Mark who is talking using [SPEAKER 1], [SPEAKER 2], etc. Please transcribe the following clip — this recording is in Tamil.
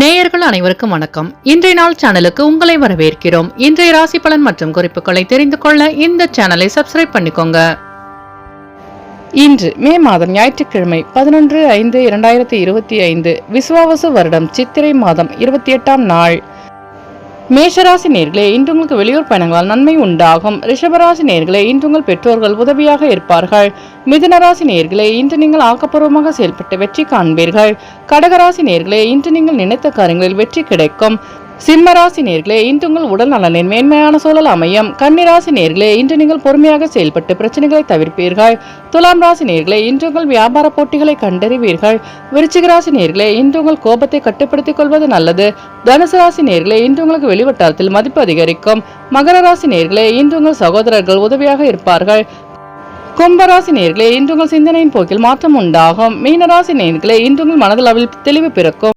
[SPEAKER 1] நேயர்கள் அனைவருக்கும் வணக்கம். இன்றைய நாள் சேனலுக்கு உங்களை வரவேற்கிறோம். இன்றைய ராசி பலன் மற்றும் குறிப்புகளை தெரிந்து கொள்ள இந்த சேனலை சப்ஸ்கிரைப் பண்ணிக்கோங்க. இன்று மே மாதம் ஞாயிற்றுக்கிழமை 11/5/2025 விசுவாவசு வருடம் சித்திரை மாதம் 28ஆம் நாள். மேஷராசி நேர்களே, இன்று உங்களுக்கு வெளியூர் பயணங்களால் நன்மை உண்டாகும். ரிஷபராசி நேர்களே, இன்று உங்கள் பெற்றோர்கள் உதவியாக இருப்பார்கள். மிதுனராசி நேர்களே, இன்று நீங்கள் ஆக்கப்பூர்வமாக செயல்பட்டு வெற்றி காண்பீர்கள். கடகராசி நேர்களே, இன்று நீங்கள் நினைத்த காரியங்களில் வெற்றி கிடைக்கும். சிம்மராசி நேர்களே, இன்று உங்கள் உடல் நலனின் மேன்மையான சூழல் அமையும். கன்னிராசி நேர்களே, இன்று நீங்கள் பொறுமையாக செயல்பட்டு பிரச்சனைகளை தவிர்ப்பீர்கள். துலாம் ராசி நேர்களே, இன்று உங்கள் வியாபார போட்டிகளை கண்டறிவீர்கள். விருச்சிக ராசி நேர்களே, இன்று உங்கள் கோபத்தை கட்டுப்படுத்திக் கொள்வது நல்லது. தனுசு ராசி நேர்களே, இன்று உங்களுக்கு வெளிவட்டாரத்தில் மதிப்பு அதிகரிக்கும். மகர ராசி நேர்களே, இன்று உங்கள் சகோதரர்கள் உதவியாக இருப்பார்கள். கும்பராசி நேர்களே, இன்று உங்கள் சிந்தனையின் போக்கில் மாற்றம் உண்டாகும். மீனராசி நேர்களே, இன்று உங்கள் மனதளவில் தெளிவு பிறக்கும்.